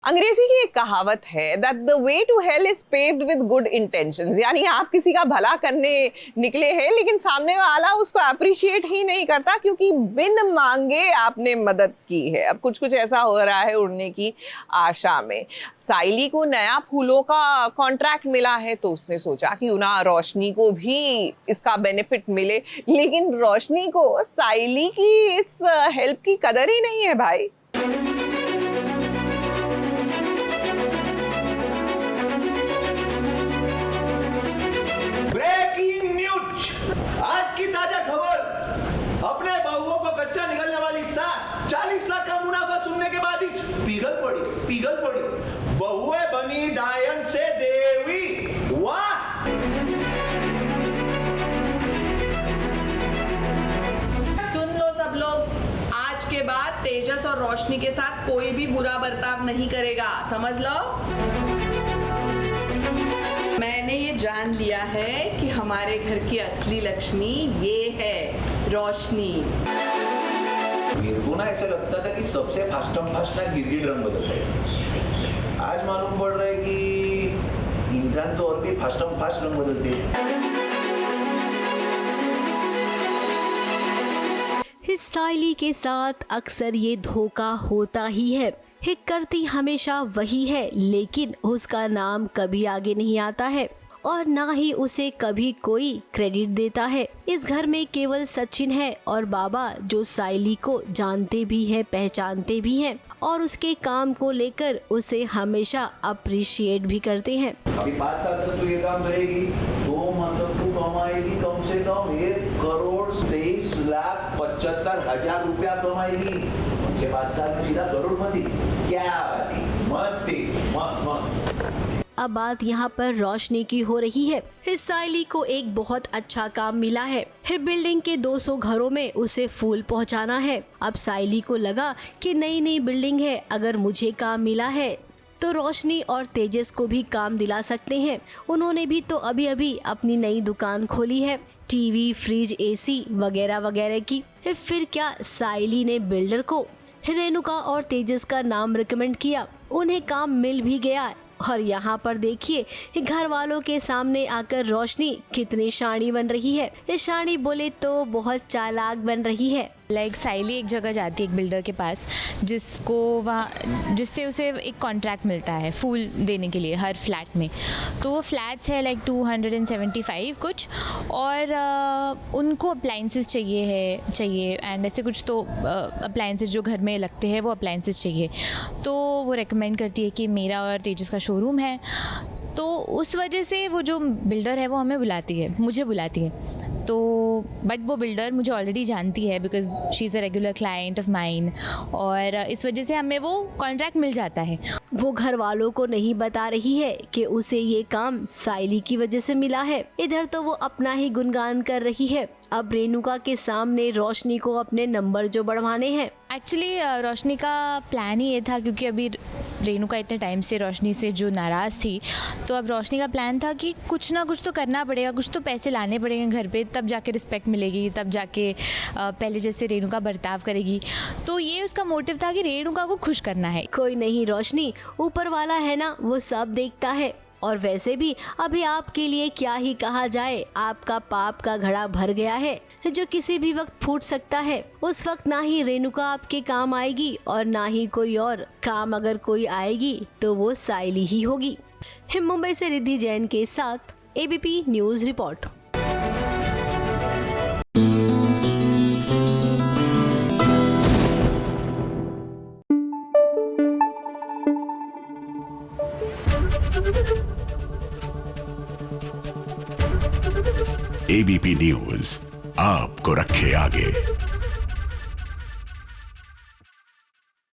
अंग्रेजी की एक कहावत है that the way to hell is paved with good intentions, यानी आप किसी का भला करने निकले हैं लेकिन सामने वाला उसको अप्रिशिएट ही नहीं करता क्योंकि बिन मांगे आपने मदद की है। अब कुछ कुछ ऐसा हो रहा है उड़ने की आशा में। साइली को नया फूलों का कॉन्ट्रैक्ट मिला है तो उसने सोचा क्यों ना रोशनी को भी इसका बेनिफिट मिले, लेकिन रोशनी को साइली की इस हेल्प की कदर ही नहीं है भाई। आज की ताजा खबर, अपने बहुओं को कच्चा निकलने वाली सास 40 लाख का मुनाफा सुनने के बाद ही पिघल पड़ी। बहुएं बनी डायन से देवी। वाह! सुन लो सब लोग, आज के बाद तेजस और रोशनी के साथ कोई भी बुरा बर्ताव नहीं करेगा, समझ लो। मैंने ये जान लिया है कि हमारे घर की असली लक्ष्मी ये है, रोशनी। मेरे को ना ऐसा लगता था कि सबसे फास्ट ना गिरगिट रंग बदलता है। आज मालूम पड़ रहा है कि इंसान तो और भी फास्ट रंग बदलते हैं। इस साइली के साथ अक्सर ये धोखा होता ही है। हिट करती हमेशा वही है, लेकिन उसका नाम कभी आगे नहीं आता है और ना ही उसे कभी कोई क्रेडिट देता है। इस घर में केवल सचिन है और बाबा, जो साइली को जानते भी है, पहचानते भी हैं और उसके काम को लेकर उसे हमेशा अप्रिशिएट भी करते हैं। अभी 5 साल तक तू ये काम करेगी तो मतलब तू कमाएगी कम से कम 1,23,75,000 रुपया कमाएगी। उसके 5 साल में सीधा करोड़पति। क्या बात है, मस्त। अब बात यहाँ पर रोशनी की हो रही है। इस साइली को एक बहुत अच्छा काम मिला है। बिल्डिंग के 200 घरों में उसे फूल पहुँचाना है। अब साइली को लगा कि नई बिल्डिंग है, अगर मुझे काम मिला है तो रोशनी और तेजस को भी काम दिला सकते हैं। उन्होंने भी तो अभी अपनी नई दुकान खोली है, टीवी, फ्रिज, एसी वगैरह वगैरह की। फिर क्या साइली ने बिल्डर को रेणुका और तेजस का नाम रिकमेंड किया, उन्हें काम मिल भी गया। और यहाँ पर देखिए घर वालों के सामने आकर रोशनी कितनी शानी बन रही है। इस शानी बोले तो बहुत चालाक बन रही है। साइली एक जगह जाती है एक बिल्डर के पास, जिससे उसे एक कॉन्ट्रैक्ट मिलता है फूल देने के लिए हर फ्लैट में। तो वो फ्लैट्स है 275 कुछ, और उनको अप्लाइंसेस चाहिए एंड ऐसे कुछ तो अप्लाइंसेस जो घर में लगते हैं वो अप्लाइंसेस चाहिए। तो वो रेकमेंड करती है कि मेरा और तेजस का शोरूम है, तो उस वजह से वो जो बिल्डर है वो मुझे बुलाती है। तो बट वो बिल्डर मुझे ऑलरेडी जानती है because she is a regular client of mine, और इस वजह से हमें वो कॉन्ट्रैक्ट मिल जाता है। वो घर वालों को नहीं बता रही है कि उसे ये काम साइली की वजह से मिला है। इधर तो वो अपना ही गुणगान कर रही है। अब रेणुका के सामने रोशनी को अपने नंबर जो बढ़वाने हैं। एक्चुअली रोशनी का प्लान ही ये था, क्योंकि अभी रेणुका इतने टाइम से रोशनी से जो नाराज़ थी, तो अब रोशनी का प्लान था कि कुछ ना कुछ तो करना पड़ेगा, कुछ तो पैसे लाने पड़ेंगे घर पे, तब जाके रिस्पेक्ट मिलेगी, तब जाके पहले जैसे रेणुका बर्ताव करेगी। तो ये उसका मोटिव था कि रेणुका को खुश करना है। कोई नहीं रोशनी, ऊपर वाला है ना, वो सब देखता है। और वैसे भी अभी आपके लिए क्या ही कहा जाए, आपका पाप का घड़ा भर गया है जो किसी भी वक्त फूट सकता है। उस वक्त ना ही रेणुका आपके काम आएगी और ना ही कोई और काम, अगर कोई आएगी तो वो साइली ही होगी। मुंबई से रिद्धि जैन के साथ ABP news report. ABP news आपको रखे आगे।